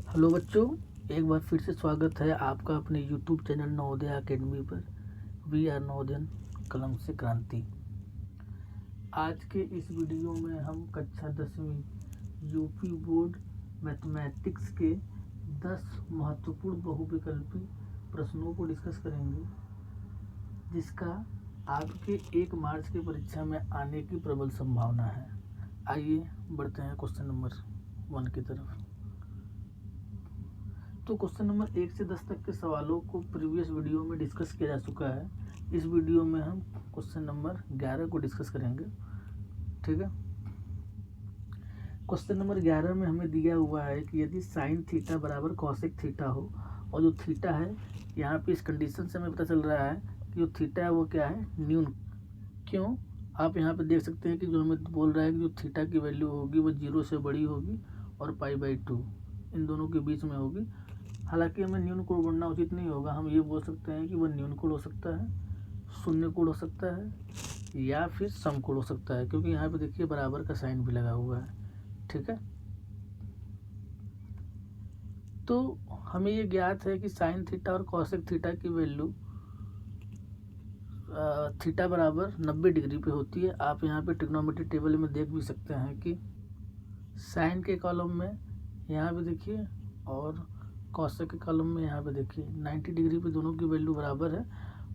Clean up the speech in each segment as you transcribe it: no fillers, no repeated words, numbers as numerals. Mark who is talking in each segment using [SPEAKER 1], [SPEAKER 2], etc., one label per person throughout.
[SPEAKER 1] Hello बच्चों, एक बार फिर से स्वागत है आपका अपने यूट्यूब चैनल नवोदय अकेडमी पर। वी आर नवोदयन, कलम से क्रांति। आज के इस वीडियो में हम कक्षा 10वीं यूपी बोर्ड मैथमेटिक्स के 10 महत्वपूर्ण बहुविकल्पी प्रश्नों को डिस्कस करेंगे, जिसका आपके 1 मार्च की परीक्षा में आने की प्रबल संभावना है। आइए बढ़ते हैं क्वेश्चन नंबर 1 की तरफ। तो क्वेश्चन नंबर 1 से 10 तक के सवालों को प्रीवियस वीडियो में डिस्कस किया जा चुका है। इस वीडियो में हम क्वेश्चन नंबर 11 को डिस्कस करेंगे। ठीक है। क्वेश्चन नंबर 11 में हमें दिया हुआ है कि यदि साइन थीटा बराबर कॉसेक थीटा हो, और जो थीटा है यहाँ पे इस कंडीशन से हमें पता चल रहा है कि जो थीटा है वो क्या है, न्यून। क्यों? आप यहाँ पे देख सकते हैं कि जो हमें बोल रहा है कि जो थीटा की वैल्यू होगी वो 0 से बड़ी होगी और π/2 इन दोनों के बीच में होगी। हालांकि हमें न्यून कोण बढ़ना उचित नहीं होगा। हम ये बोल सकते हैं कि वह न्यून कोण हो सकता है, शून्य कोण हो सकता है, या फिर समकोण हो सकता है, क्योंकि यहाँ पे देखिए बराबर का साइन भी लगा हुआ है। ठीक है। तो हमें ये ज्ञात है कि साइन थीटा और कॉसेक थीटा की वैल्यू थीटा बराबर 90 डिग्री पे होती है। आप यहाँ पे ट्रिग्नोमेट्री टेबल में देख भी सकते हैं कि साइन के कॉलम में यहाँ पे देखिए और कॉसेक के कॉलम में यहाँ पे देखिए 90 डिग्री पे दोनों की वैल्यू बराबर है,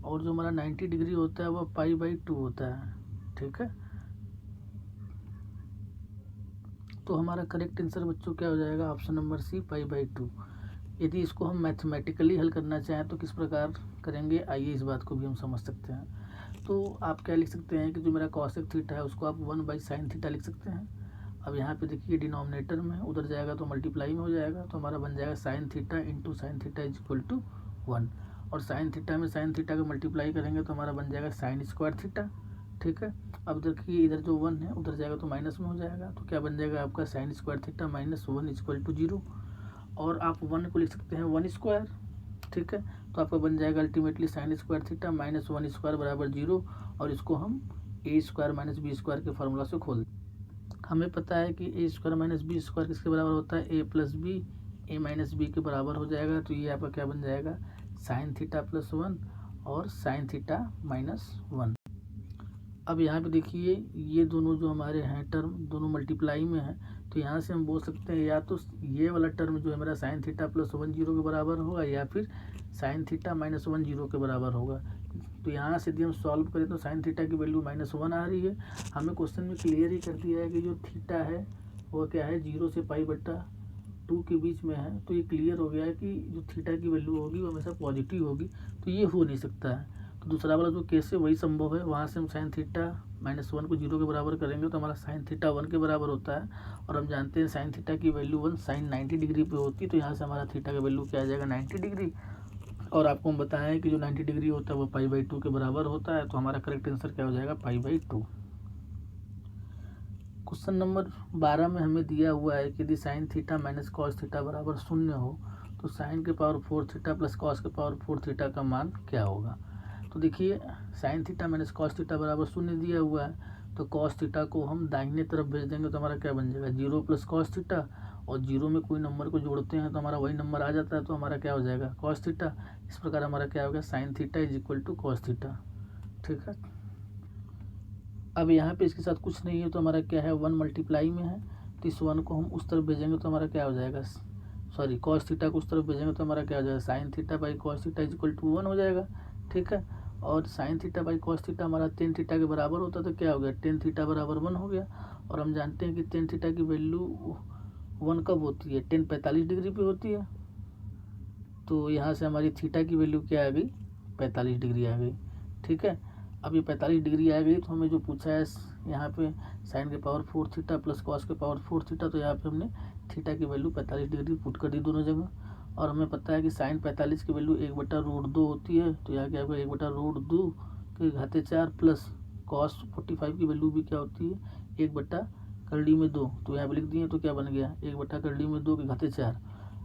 [SPEAKER 1] और जो हमारा 90 डिग्री होता है वह π/2 होता है। ठीक है। तो हमारा करेक्ट आंसर बच्चों क्या हो जाएगा? Option number C, π/2। यदि इसको हम मैथमेटिकली हल करना चाहें तो किस प्रकार करेंगे, आइए इस बात को भी हम समझ सकते हैं। तो आप क्या लिख सकते हैं कि जो मेरा कॉसेक थीटा है उसको आप 1/sin थीटा लिख सकते हैं। अब यहाँ पे देखिए डिनोमिनेटर में उधर जाएगा तो मल्टीप्लाई में हो जाएगा, तो हमारा बन जाएगा sine theta into sine theta is equal to 1। और साइन थीटा में साइन थीटा का मल्टीप्लाई करेंगे तो हमारा बन जाएगा साइन स्क्वायर थीटा। ठीक है। अब देखिए इधर जो 1 है उधर जाएगा तो माइनस में हो जाएगा, तो क्या बन जाएगा आपका sine square theta minus 1 is equal to 0। और आप 1 को लिख सकते हैं 1 स्क्वायर। ठीक है। तो आपका बन जाएगा ultimately sign square theta minus 1 square बराबर 0। और इसको हम ए स्क्वायर माइनस बी स्क्वायर के फार्मूला से खोल हमें पता है कि ए स्क्वायर माइनस बी स्क्वायर किसके बराबर होता है, ए प्लस बी, ए माइनस बी के बराबर हो जाएगा। तो ये आपका क्या बन जाएगा, साइन थीटा प्लस 1 और साइन थीटा माइनस 1। अब यहाँ पे देखिए ये दोनों जो हमारे हैं टर्म दोनों मल्टीप्लाई में है, तो यहाँ से हम बोल सकते हैं या तो ये वाला टर्म जो है मेरा साइन थीटा प्लस 1 0 के बराबर होगा, या फिर साइन थीटा माइनस 1 0 के बराबर होगा। तो यहाँ से यदि हम सॉल्व करें तो साइन थीटा की वैल्यू -1 आ रही है। हमें क्वेश्चन में क्लियर ही कर दिया है कि जो थीटा है वो क्या है, 0 से π/2 के बीच में है। तो ये क्लियर हो गया है कि जो थीटा की वैल्यू होगी वो हमेशा पॉजिटिव होगी, तो ये हो नहीं सकता है। तो दूसरा वाला जो केस है वही संभव है। वहाँ से हम साइन थीटा -1 को 0 के बराबर करेंगे तो हमारा साइन थीटा 1 के बराबर होता है, और हम जानते हैं साइन थीटा की वैल्यू 1 साइन 90 डिग्री पे होती है। तो यहाँ से हमारा थीटा का वैल्यू क्या आ जाएगा, 90 डिग्री। और आपको हम बताएं कि जो 90 डिग्री होता है वो π/2 के बराबर होता है। तो हमारा करेक्ट आंसर क्या हो जाएगा, π/2। क्वेश्चन नंबर 12 में हमें दिया हुआ है कि यदि sine theta minus cos theta बराबर 0 हो तो साइन के पावर 4 थीटा प्लस कॉस के पावर 4 थीटा का मान क्या होगा। तो देखिए sine theta minus cos theta बराबर 0 दिया हुआ है, तो कॉस थीटा को हम दाहिने तरफ भेज देंगे तो हमारा क्या बन जाएगा, 0 प्लस कॉस थीटा। और 0 में कोई नंबर को जोड़ते हैं तो हमारा वही नंबर आ जाता है, तो हमारा क्या हो जाएगा, कॉस थीटा। इस प्रकार हमारा क्या होगा, sine theta is equal to cos theta. ठीक है। अब यहाँ पे इसके साथ कुछ नहीं है तो हमारा क्या है, 1 मल्टीप्लाई में है, तो इस 1 को हम उस तरफ भेजेंगे तो हमारा क्या हो जाएगा, सॉरी कॉस थीटा को उस तरफ भेजेंगे तो हमारा क्या हो जाएगा, sine theta by cos theta is equal to 1 हो जाएगा। ठीक है। और sine theta by cos theta हमारा टेन थीटा के बराबर होता है, तो क्या हो गया, टेन थीटा बराबर 1 हो गया। और हम जानते हैं कि टेन थीटा की वैल्यू 1 कब होती है, टेन 45 डिग्री पे होती है। तो यहाँ से हमारी थीटा की वैल्यू क्या आ गई, 45 डिग्री आ गई। ठीक है। अब ये 45 डिग्री आ गई तो हमें जो पूछा है यहाँ पे साइन के पावर 4 थीटा प्लस कॉस के पावर 4 थीटा, तो यहाँ पे हमने थीटा की वैल्यू 45 डिग्री पुट कर दी दोनों जगह। और हमें पता है कि साइन 45 की वैल्यू 1/√2 होती है, तो यहाँ क्या होगा, 1/√2 के घाते 4 प्लस कॉस 45 की वैल्यू भी क्या होती है, 1/√2। तो यहाँ पे लिख दिए तो क्या बन गया, 1/√2 के घाते 4।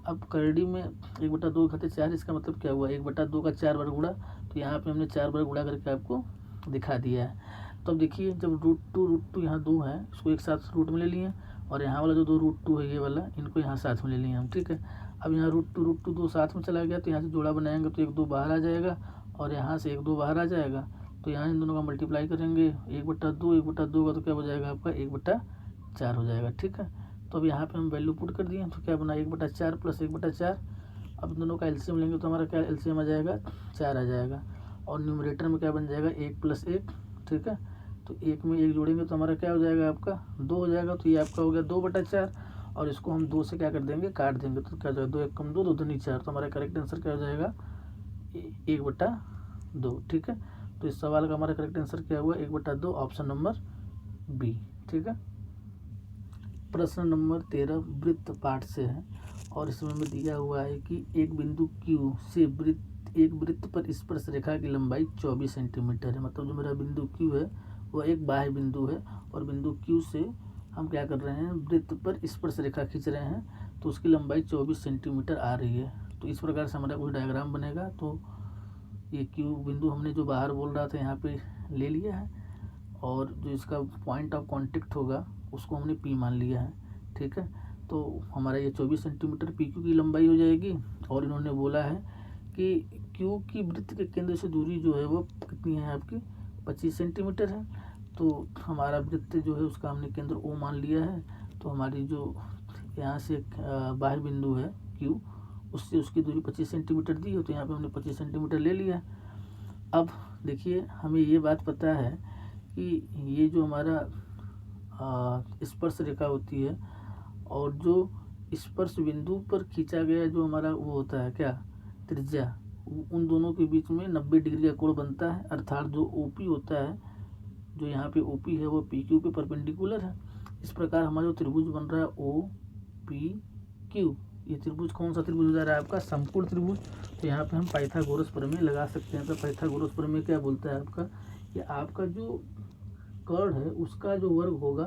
[SPEAKER 1] अब करड़ी में 1/2 घाते 4, इसका मतलब क्या हुआ, 1/2 का 4 बार गुणा। तो यहाँ पे हमने 4 बार गुणा करके आपको दिखा दिया है। तो अब देखिए जब √2 यहाँ 2 है, इसको एक साथ रूट में ले लिए और यहाँ वाला जो 2 √2 है ये वाला, इनको यहाँ साथ में ले लिए हम, ठीक है। अब यहाँ √2 2 साथ में चला गया, तो यहाँ से जोड़ा बनाएंगे तो 1 2 बाहर आ जाएगा, और यहाँ से 1 2 बाहर आ जाएगा, तो यहाँ इन दोनों का मल्टीप्लाई करेंगे 1/2 1/2 का, तो क्या हो जाएगा आपका 1/4 हो जाएगा, ठीक है। तो अब यहाँ पे हम वैल्यू पुट कर दिए, तो क्या बना 1/4 प्लस 1/4। अब इन दोनों का एलसीएम लेंगे तो हमारा क्या एलसीएम आ जाएगा 4 आ जाएगा, और न्यूमरेटर में क्या बन जाएगा 1 + 1, ठीक है। तो 1 में 1 जोड़ेंगे तो हमारा क्या हो जाएगा आपका 2 हो जाएगा, तो ये आपका हो गया 2/4, और इसको हम 2 से क्या कर देंगे काट देंगे, तो क्या हो जाएगा 2 1 कम 2 2 दूनी 4, तो हमारा करेक्ट आंसर क्या हो जाएगा 1/2, ठीक है। तो इस सवाल का हमारा करेक्ट आंसर क्या हुआ 1/2, ऑप्शन नंबर बी, ठीक है। प्रश्न नंबर 13 वृत्त पाठ से है, और इसमें हमें दिया हुआ है कि एक बिंदु Q से एक वृत्त पर स्पर्श रेखा की लंबाई 24 सेंटीमीटर है। मतलब जो मेरा बिंदु Q है वह एक बाह्य बिंदु है, और बिंदु Q से हम क्या कर रहे हैं वृत्त पर स्पर्श रेखा खींच रहे हैं, तो उसकी लंबाई 24 सेंटीमीटर आ रही है। तो इस प्रकार से हमारा कोई डायग्राम बनेगा। तो ये Q बिंदु हमने जो बाहर बोल रहा था यहाँ पे ले लिया है, और जो इसका पॉइंट ऑफ कॉन्टेक्ट होगा उसको हमने P मान लिया है, ठीक है। तो हमारा ये 24 सेंटीमीटर PQ की लंबाई हो जाएगी, और इन्होंने बोला है कि Q की वृत्त के केंद्र से दूरी जो है वो कितनी है आपकी 25 सेंटीमीटर है। तो हमारा वृत्त जो है उसका हमने केंद्र O मान लिया है, तो हमारी जो यहाँ से बाहर बिंदु है Q, उससे उसकी दूरी 25 सेंटीमीटर दी है, तो यहाँ पे हमने 25 सेंटीमीटर ले लिया। अब देखिए हमें ये बात पता है कि ये जो हमारा स्पर्श रेखा होती है, और जो स्पर्श बिंदु पर खींचा गया जो हमारा वो होता है क्या त्रिज्या, उन दोनों के बीच में 90 डिग्री का कोण बनता है। अर्थात जो OP होता है, जो यहाँ पे OP है वो PQ पे परपेंडिकुलर है। इस प्रकार हमारा जो त्रिभुज बन रहा है OPQ, ये त्रिभुज कौन सा त्रिभुज हो जा रहा है आपका समकोण त्रिभुज। तो यहाँ पे हम पाइथागोरस प्रमेय लगा सकते हैं। तो पाइथागोरस प्रमेय क्या बोलता है आपका कि आपका जो कर्ण है उसका जो वर्ग होगा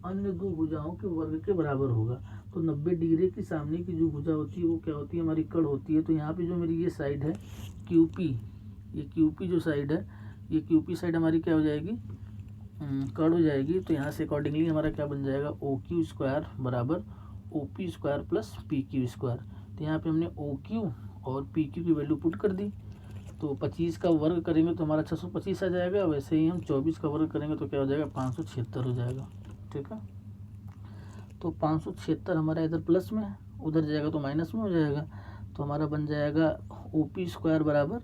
[SPEAKER 1] अन्य दो भुजाओं के वर्ग के बराबर होगा। तो 90 डिग्री की सामने की जो भुजा होती है वो क्या होती है हमारी कर्ण होती है। तो यहाँ पे जो मेरी ये साइड है QP, ये QP जो साइड है, ये QP साइड हमारी क्या हो जाएगी कर्ण हो जाएगी। तो यहाँ से अकॉर्डिंगली हमारा क्या बन जाएगा OQ² बराबर OP² प्लस PQ²। तो यहाँ पे हमने OQ और PQ की वैल्यू पुट कर दी। तो 25 का वर्ग करेंगे तो हमारा 625 आ जाएगा। वैसे ही हम 24 का वर्ग करेंगे तो क्या हो जाएगा 576 हो जाएगा, ठीक है। तो 576 हमारा इधर प्लस में है, उधर जाएगा तो माइनस में हो जाएगा। तो हमारा बन जाएगा OP² बराबर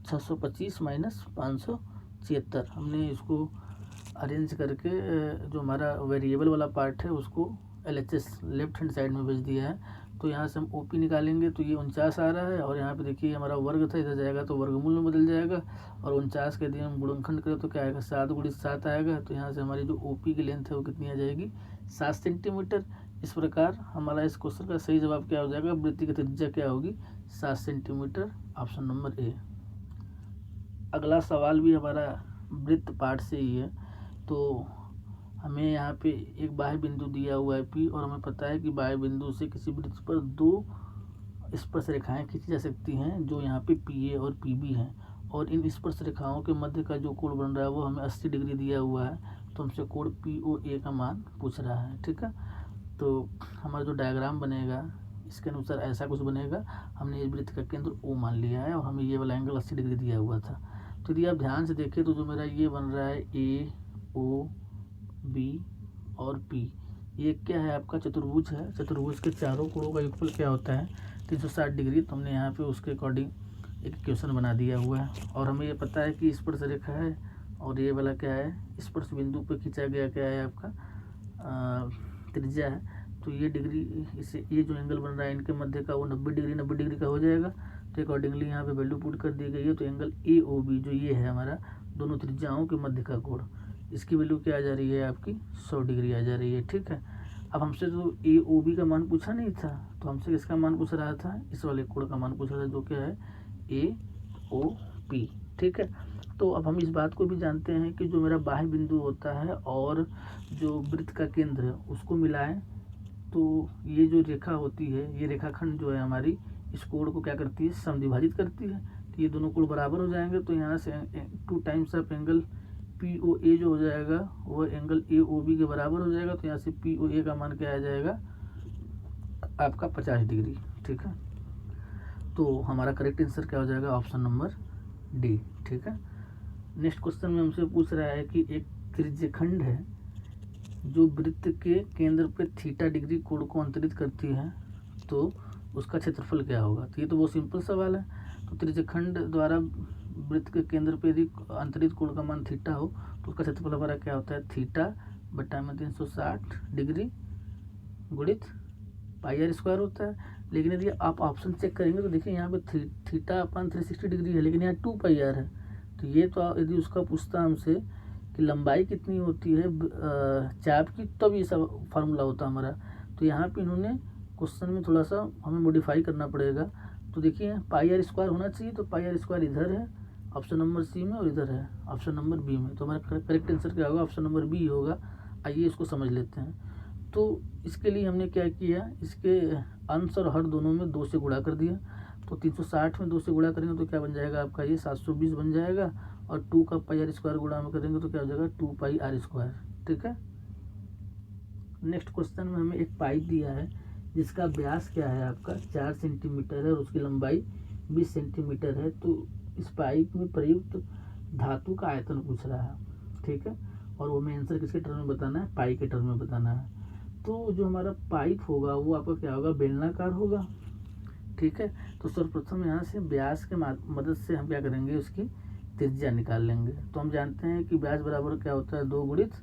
[SPEAKER 1] 625 माइनस 576। हमने इसको अरेंज करके जो हमारा वेरिएबल वाला पार्ट है उसको LHS लेफ्ट हैंड साइड में भेज दिया है। तो यहाँ से हम OP निकालेंगे तो ये 49 आ रहा है, और यहाँ पे देखिए हमारा वर्ग था, इधर जाएगा तो वर्गमूल में बदल जाएगा, और 49 के दिन हम गुणनखंड करें तो क्या आएगा 7 × 7 आएगा। तो यहाँ से हमारी जो OP की लेंथ है वो कितनी आ जाएगी 7 सेंटीमीटर। इस प्रकार हमारा इस क्वेश्चन का सही जवाब क्या हो जाएगा वृत्त की त्रिज्या क्या होगी 7 सेंटीमीटर, ऑप्शन नंबर ए। अगला सवाल भी हमारा वृत्त पार्ट से ही है। तो हमें यहाँ पे एक बाह्य बिंदु दिया हुआ है P, और हमें पता है कि बाह्य बिंदु से किसी वृत्त पर 2 स्पर्श रेखाएं खींची जा सकती हैं जो यहाँ पे PA और PB हैं, और इन स्पर्श रेखाओं के मध्य का जो कोण बन रहा है वो हमें 80 डिग्री दिया हुआ है। तो हमसे कोण POA का मान पूछ रहा है, ठीक है। तो हमारा जो डायग्राम बनेगा इसके अनुसार ऐसा कुछ बनेगा। हमने इस वृत्त का केंद्र O मान लिया है, और हमें ये वाला एंगल 80 डिग्री दिया हुआ था। तो यदि आप ध्यान से देखें तो जो मेरा ये बन रहा है A, O, B और P, ये क्या है आपका चतुर्भुज है। चतुर्भुज के चारों कोणों का योगफल क्या होता है 360 डिग्री। तो हमने यहाँ पे उसके अकॉर्डिंग एक इक्वेशन बना दिया हुआ है, और हमें ये पता है कि स्पर्श रेखा है, और ये वाला क्या है स्पर्श बिंदु पे खींचा गया क्या है आपका त्रिज्या है। तो ये डिग्री इसे ये जो एंगल बन रहा है इनके मध्य का वो 90 डिग्री का हो जाएगा। तो अकॉर्डिंगली यहाँ पे वैल्यू पुट कर दी गई है। तो एंगल AOB जो ये है हमारा दोनों त्रिज्याओं के मध्य का कोण, इसकी वैल्यू क्या आ जा रही है आपकी 100 डिग्री आ जा रही है, ठीक है। अब हमसे तो AOB का मान पूछा नहीं था, तो हमसे किसका मान पूछ रहा था इस वाले कोण का मान पूछ रहा था जो क्या है AOP, ठीक है। तो अब हम इस बात को भी जानते हैं कि जो मेरा बाह्य बिंदु होता है और जो वृत्त का केंद्र है उसको मिलाएं तो ये जो रेखा होती है ये रेखाखंड जो है हमारी इस कोण को क्या करती है समद्विभाजित करती है। तो ये दोनों कोण बराबर हो जाएंगे। तो यहाँ से 2 टाइम्स ऑफ एंगल POA जो हो जाएगा वो एंगल AOB के बराबर हो जाएगा। तो यहाँ से POA का मान क्या आ जाएगा आपका 50 डिग्री। ठीक है, तो हमारा करेक्ट आंसर क्या हो जाएगा ऑप्शन नंबर डी। ठीक है, नेक्स्ट क्वेश्चन में हमसे पूछ रहा है कि एक त्रिज्यखंड है जो वृत्त के केंद्र पे थीटा डिग्री कोण को अंतरित करती है, तो उसका क्षेत्रफल क्या होगा। तो ये तो बहुत सिंपल सवाल है। तो त्रिज्यखंड द्वारा वृत्त के केंद्र पे यदि अंतरित कोण का मान थीटा हो तो उसका क्षेत्रफल हमारा क्या होता है, थीटा बटा में 360 डिग्री गुणित पाई आर स्क्वायर होता है। लेकिन यदि आप ऑप्शन चेक करेंगे तो देखिए यहाँ पे थीटा अपन 360 डिग्री है, लेकिन यहाँ 2 पाई आर है। तो ये तो यदि उसका पूछता हमसे कि लंबाई कितनी होती है चाप की, तब ये सब फार्मूला होता हमारा। तो यहाँ पे इन्होंने क्वेश्चन में थोड़ा सा हमें मॉडिफाई करना पड़ेगा। तो देखिए पाई आर स्क्वायर होना चाहिए, तो पाई आर स्क्वायर इधर है ऑप्शन नंबर सी में और इधर है ऑप्शन नंबर बी में। तो हमारा करेक्ट आंसर क्या होगा, ऑप्शन नंबर बी होगा। आइए इसको समझ लेते हैं। तो इसके लिए हमने क्या किया, इसके अंश और हर दोनों में 2 से गुणा कर दिया। तो 360 में 2 से गुणा करेंगे तो क्या बन जाएगा आपका, ये 720 बन जाएगा। और 2 का पाई आर स्क्वायर गुणा में करेंगे तो क्या हो जाएगा 2 पाई आर स्क्वायर। ठीक है, नेक्स्ट क्वेश्चन में हमें एक पाइप दिया है जिसका व्यास क्या है आपका 4 सेंटीमीटर है और उसकी लंबाई 20 सेंटीमीटर है। तो इस पाइप में प्रयुक्त धातु का आयतन पूछ रहा है। ठीक है, और वो हमें आंसर किसके टर्म में बताना है, पाई के टर्म में बताना है। तो जो हमारा पाइप होगा वो आपका क्या होगा, बेलनाकार होगा। ठीक है, तो सर्वप्रथम यहाँ से व्यास के मदद से हम क्या करेंगे, उसकी त्रिज्या निकाल लेंगे। तो हम जानते हैं कि व्यास बराबर क्या होता है, 2 गुणित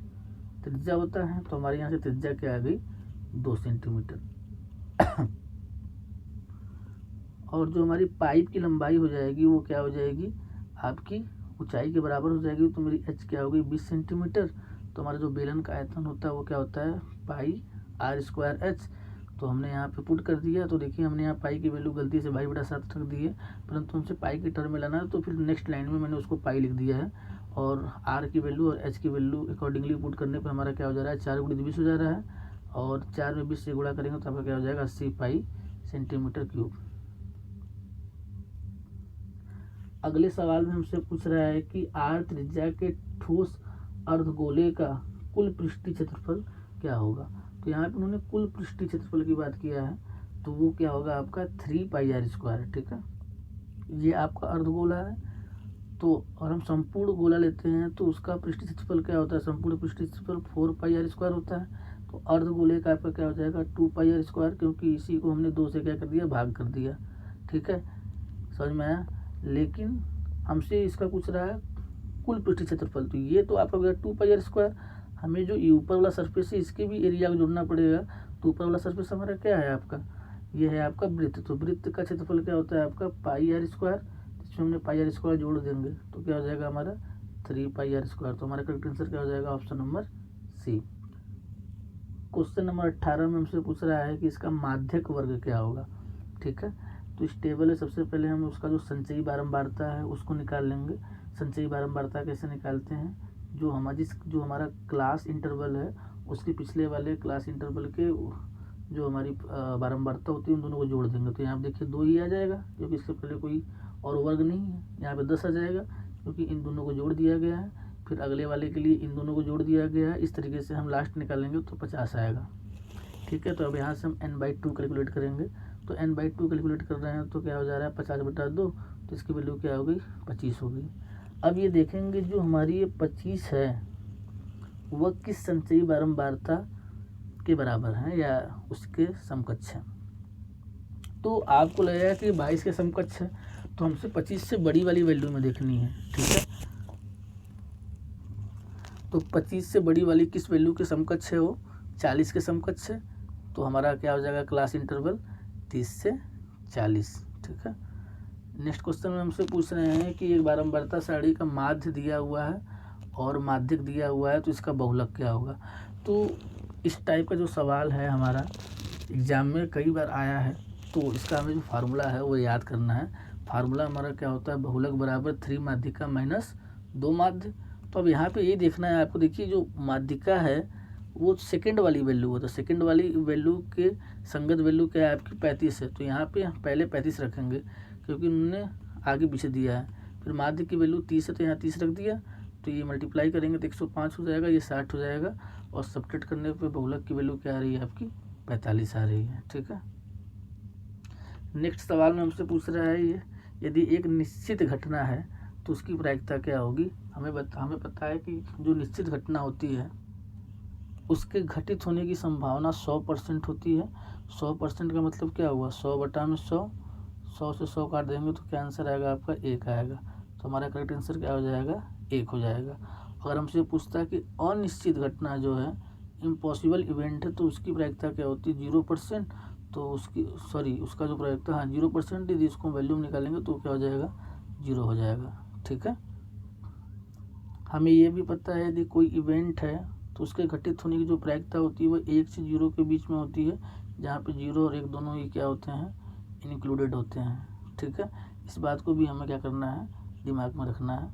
[SPEAKER 1] त्रिज्या होता है। तो हमारे यहाँ से त्रिज्या क्या आ गई, 2 सेंटीमीटर। और जो हमारी पाइप की लंबाई हो जाएगी वो क्या हो जाएगी, आपकी ऊंचाई के बराबर हो जाएगी। तो मेरी एच क्या होगी, 20 सेंटीमीटर। तो हमारा जो बेलन का आयतन होता है वो क्या होता है, पाई आर स्क्वायर एच। तो हमने यहाँ पे पुट कर दिया। तो देखिए हमने यहाँ पाई की वैल्यू गलती से 22/7 रख दी है, परंतु हमसे पाई की टर्म में लाना है। तो फिर नेक्स्ट लाइन में मैंने उसको पाई लिख दिया है। और आर की वैल्यू और एच की वैल्यू अकॉर्डिंगली पुट करने पर हमारा क्या हो जा रहा है, 4 गुणित 20 हो जा रहा है। और 4 में 20 से गुणा करेंगे तो आपका क्या हो जाएगा, 80 पाई सेंटीमीटर क्यूब। अगले सवाल में हमसे पूछ रहा है कि आर त्रिज्या के ठोस अर्धगोले का कुल पृष्ठीय क्षेत्रफल क्या होगा। तो यहाँ पे उन्होंने कुल पृष्ठीय क्षेत्रफल की बात किया है, तो वो क्या होगा आपका 3 पाई आर स्क्वायर। ठीक है, ये आपका अर्धगोला है। तो और हम संपूर्ण गोला लेते हैं तो उसका पृष्ठीय क्षेत्रफल क्या होता है, संपूर्ण पृष्ठीय क्षेत्रफल 4 पाई आर स्क्वायर होता है। तो अर्धगोले का आपका क्या हो जाएगा, 2 पाई आर स्क्वायर, क्योंकि इसी को हमने 2 से क्या कर दिया, भाग कर दिया। ठीक है, समझ में आया। लेकिन हमसे इसका पूछ रहा है कुल पृष्ठीय क्षेत्रफल, तो ये तो आपका हो गया 2 पाई आर स्क्वायर। हमें जो ये ऊपर वाला सरफेस है इसके भी एरिया को जोड़ना पड़ेगा। तो ऊपर वाला सरफेस हमारा क्या है आपका, ये है आपका वृत्त। तो वृत्त का क्षेत्रफल क्या होता है आपका पाई आर स्क्वायर। इसमें हमने पाई आर स्क्वायर जोड़ देंगे तो क्या हो जाएगा हमारा 3 पाई आर स्क्वायर। तो हमारा करेक्ट आंसर क्या हो जाएगा, option number C. Question number 18 में हमसे पूछ रहा है कि इसका माध्यक वर्ग क्या होगा। ठीक है, तो इस टेबल है, सबसे पहले हम उसका जो संचयी बारंबारता है उसको निकाल लेंगे। संचयी बारंबारता कैसे निकालते हैं, जो हमारा क्लास इंटरवल है उसके पिछले वाले क्लास इंटरवल के जो हमारी बारंबारता होती है उन दोनों को जोड़ देंगे। तो यहाँ पे देखिए 2 ही आ जाएगा, क्योंकि इससे पहले कोई और वर्ग नहीं है। यहाँ पे 10 आ जाएगा क्योंकि इन दोनों को जोड़ दिया गया है। फिर अगले वाले के लिए इन दोनों को जोड़ दिया गया है। इस तरीके से हम लास्ट निकालेंगे तो 50 आएगा। ठीक है, तो अब यहाँ से हम n/2 कैलकुलेट करेंगे। तो n/2 कैलकुलेट कर रहे हैं तो क्या हो जा रहा है 50/2, तो इसकी वैल्यू क्या हो गई, 25 हो गई। अब ये देखेंगे जो हमारी ये 25 है वह किस संचयी बारंबारता के बराबर है या उसके समकक्ष है। तो आपको लगेगा कि 22 के समकक्ष है, तो हमसे 25 से बड़ी वाली वैल्यू में देखनी है। ठीक है, तो 25 से बड़ी वाली किस वैल्यू के समकक्ष है, वो 40 के समकक्ष है। तो हमारा क्या हो जाएगा क्लास इंटरवल 30 से 40। ठीक है, नेक्स्ट क्वेश्चन में हमसे पूछ रहे हैं कि एक बारंबारता सारणी का माध्य दिया हुआ है और माध्यक दिया हुआ है, तो इसका बहुलक क्या होगा। तो इस टाइप का जो सवाल है हमारा एग्जाम में कई बार आया है, तो इसका हमें जो फार्मूला है वो याद करना है। फार्मूला हमारा क्या होता है, बहुलक बराबर 3 माध्यिका माइनस 2 माध्य। तो अब यहाँ पे ये देखना है आपको, देखिए जो माध्यिका है वो सेकंड वाली वैल्यू है, तो सेकंड वाली वैल्यू के संगत वैल्यू क्या है आपकी 35 है। तो यहाँ पे पहले 35 रखेंगे क्योंकि उन्होंने आगे पीछे दिया है। फिर माध्य की वैल्यू 30 है तो यहाँ 30 रख दिया। तो ये मल्टीप्लाई करेंगे तो 105 हो जाएगा, ये 60 हो जाएगा, और सब्ट्रैक्ट करने पे बहुलक की वैल्यू क्या आ रही है आपकी 45 आ रही है। ठीक है, नेक्स्ट सवाल में हमसे पूछ रहा है ये, यदि एक निश्चित घटना है तो उसकी प्रायिकता क्या होगी। हमें पता है कि जो निश्चित घटना होती है उसके घटित होने की संभावना 100% होती है। 100% का मतलब क्या हुआ, 100 बटा में 100, 100 से 100 काट देंगे तो क्या आंसर आएगा आपका 1 आएगा। तो हमारा करेक्ट आंसर क्या हो जाएगा 1 हो जाएगा। अगर हमसे पूछता है कि अनिश्चित घटना जो है इम्पॉसिबल इवेंट है तो उसकी प्रायिकता क्या होती है 0%, तो उसका जो प्रायिकता 0% यदि इसको वैल्यूम निकालेंगे तो क्या हो जाएगा 0 हो जाएगा। ठीक है, हमें ये भी पता है यदि कोई इवेंट है तो उसके घटित होने की जो प्रायिकता होती है वो 1 से 0 के बीच में होती है, जहाँ पे 0 और 1 दोनों ही क्या होते हैं इंक्लूडेड होते हैं। ठीक है, इस बात को भी हमें क्या करना है दिमाग में रखना है।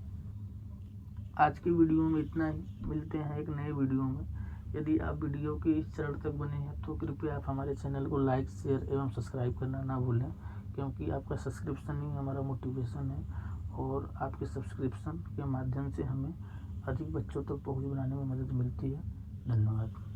[SPEAKER 1] आज की वीडियो में इतना ही, मिलते हैं एक नए वीडियो में। यदि आप वीडियो के इस चरण तक बने हैं तो कृपया आप हमारे चैनल को लाइक, शेयर एवं सब्सक्राइब करना ना भूलें, क्योंकि आपका सब्सक्रिप्शन ही हमारा मोटिवेशन है, और आपके सब्सक्रिप्शन के माध्यम से हमें अधिक बच्चों तक पहुंच बनाने में मदद मिलती है। धन्यवाद।